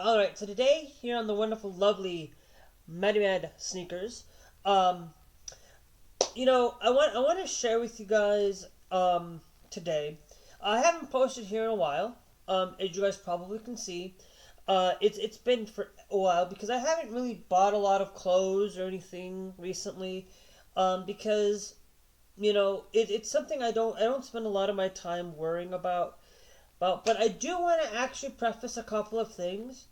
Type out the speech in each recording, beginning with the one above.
Alright, so today, here on the wonderful, lovely Mad Sneakers, um, I want to share with you guys, today. I haven't posted here in a while, as you guys probably can see. It's been for a while because I haven't really bought a lot of clothes or anything recently, because, it's something I don't spend a lot of my time worrying about, but I do want to actually preface a couple of things.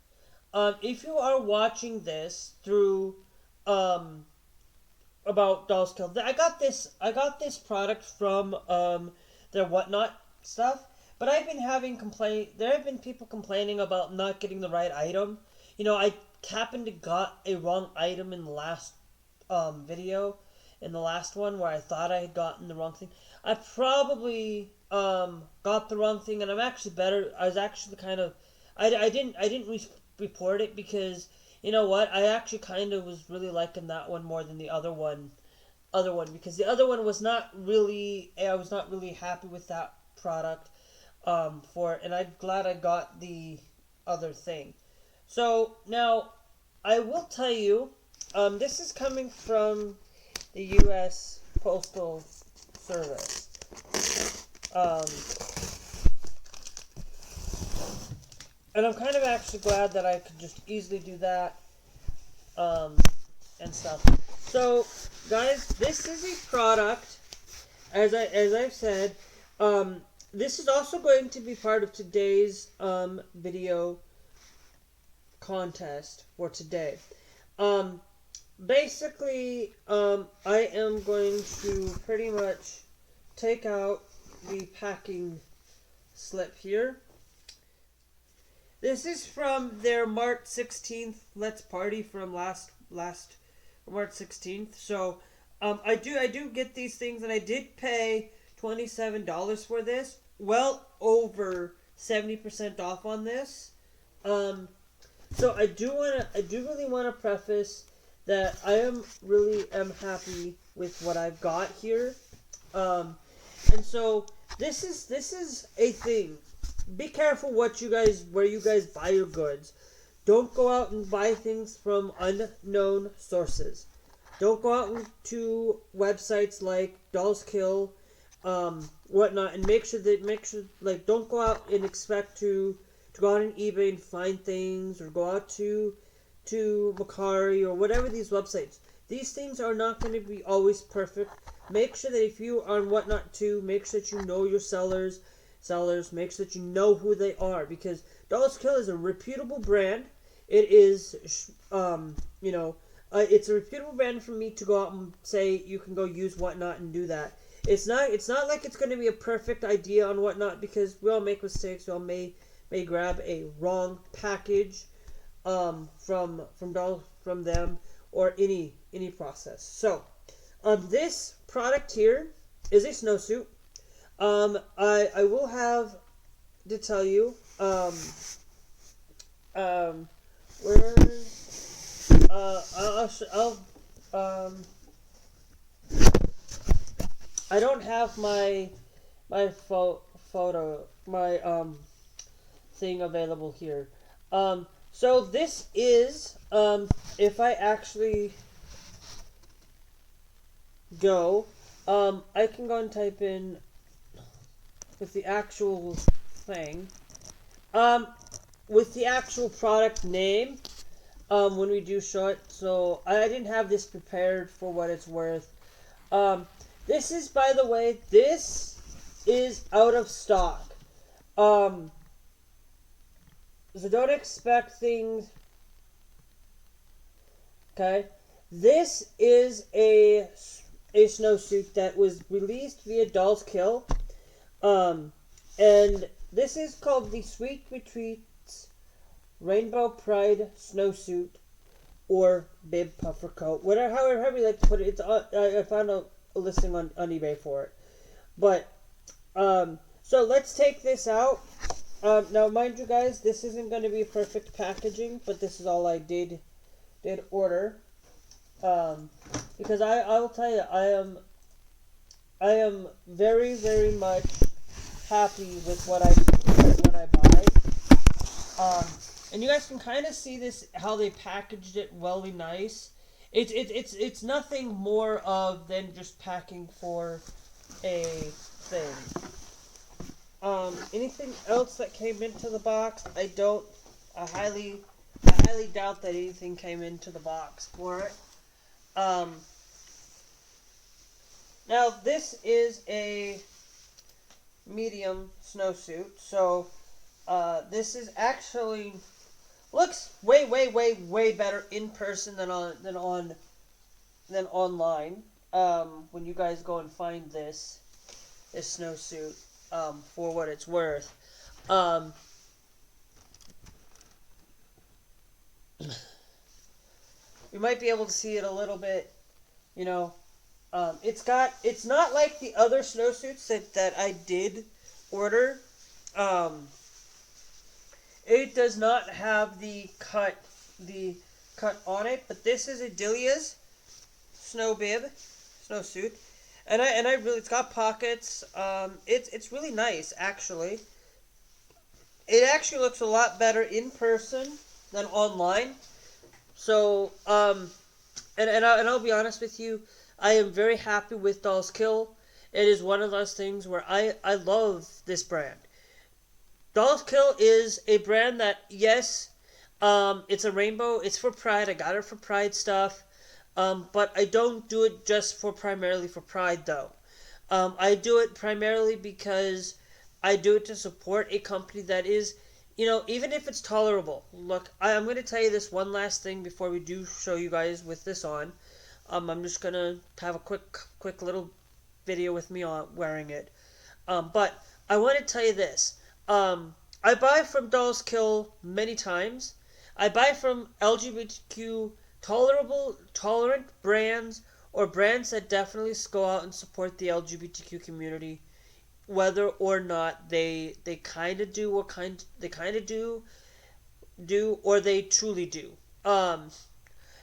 If you are watching this through about Dolls Kill, I got this product from their whatnot stuff, but I've been having complaint. There have been people complaining about not getting the right item. I happened to got a wrong item in the last video, in the last one where I thought I had gotten the wrong thing. I probably got the wrong thing, and I'm actually better. I was actually kind of, I didn't report it because you know what? I actually kind of was really liking that one more than the other one because the other one was not really. I was not really happy with that product for it, and I'm glad I got the other thing. So now I will tell you, this is coming from the U.S. Postal Service. Um, and I'm kind of actually glad that I could just easily do that, and stuff. So, guys, this is a product, as I've said, this is also going to be part of today's, video contest for today. Basically, I am going to pretty much take out the packing slip here. This is from their March 16th Let's Party from last March 16th. So I do get these things, and I did pay $27 for this. Well over 70% off on this. So I do really want to preface that I am happy with what I've got here. And so this is a thing. Be careful where you guys buy your goods. Don't go out and buy things from unknown sources. Don't go out to websites like Dolls Kill, whatnot, and make sure don't go out and expect to go out on eBay and find things, or go out to Macari or whatever these websites. These things are not going to be always perfect. Make sure that if you are on whatnot too, make sure that you know your sellers, make sure that you know who they are, because Dolls Kill is a reputable brand. It is, it's a reputable brand for me to go out and say you can go use whatnot and do that. It's not like it's going to be a perfect idea on whatnot, because we all make mistakes. We all may grab a wrong package from them, or any process. So this product here is a snowsuit. I will have to tell you, where, I don't have my photo, thing available here. So this is, if I actually go, I can go and type in with the actual thing, with the actual product name, when we do show it. So I didn't have this prepared for what it's worth. This is, by the way, this is out of stock. So don't expect things. Okay, this is a snowsuit that was released via Dolls Kill. And this is called the Sweet Retreat's Rainbow Pride Snowsuit, or Bib Puffer Coat, however you like to put it. It's I found a listing on eBay for it. But so let's take this out. Now, mind you guys, this isn't going to be perfect packaging, but this is all I did order. Because I will tell you, I am very, very much happy with what I buy. And you guys can kind of see this, how they packaged it really nice. It's nothing more of than just packing for a thing. Anything else that came into the box? I highly doubt that anything came into the box for it. Now this is a medium snowsuit, so this is actually looks way better in person than online. When you guys go and find this snowsuit, for what it's worth. You might be able to see it a little bit, you know. It's not like the other snowsuits that I did order. It does not have the cut on it, but this is a dELiA's snowsuit, and I really, it's got pockets. It's really nice, actually. It actually looks a lot better in person than online. So and I'll be honest with you, I am very happy with Dolls Kill. It is one of those things where I love this brand. Dolls Kill is a brand that, yes, it's a rainbow. It's for Pride. I got it for Pride stuff. But I don't do it just primarily for Pride, though. I do it primarily because I do it to support a company that is, even if it's tolerable. Look, I'm going to tell you this one last thing before we do show you guys with this on. I'm just going to have a quick little video with me on wearing it. But I want to tell you this. I buy from Dolls Kill many times. I buy from LGBTQ tolerant brands, or brands that definitely go out and support the LGBTQ community, whether or not they kind of do or they truly do.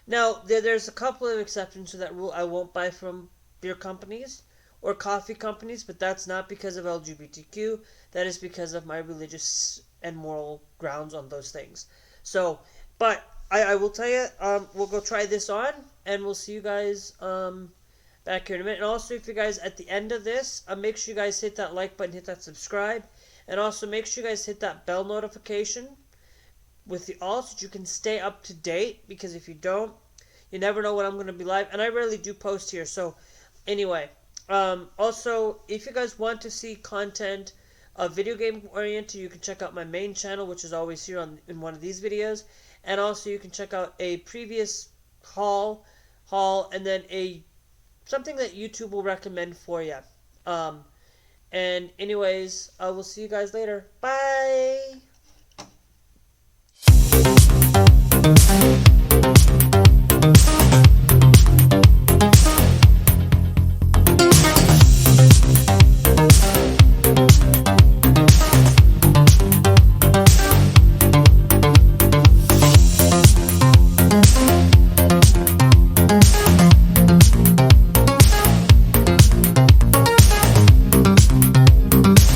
Now there's a couple of exceptions to that rule. I won't buy from beer companies or coffee companies, but that's not because of LGBTQ. That is because of my religious and moral grounds on those things. So, but I will tell you, we'll go try this on, and we'll see you guys back here in a minute. And also, if you guys, at the end of this, make sure you guys hit that like button, hit that subscribe, and also make sure you guys hit that bell notification with the all, so that you can stay up to date, because if you don't, you never know when I'm going to be live, and I rarely do post here. So, anyway, also, if you guys want to see content video game oriented, you can check out my main channel, which is always here in one of these videos. And also you can check out a previous haul, and then something that YouTube will recommend for you. And anyways, I will see you guys later. Bye!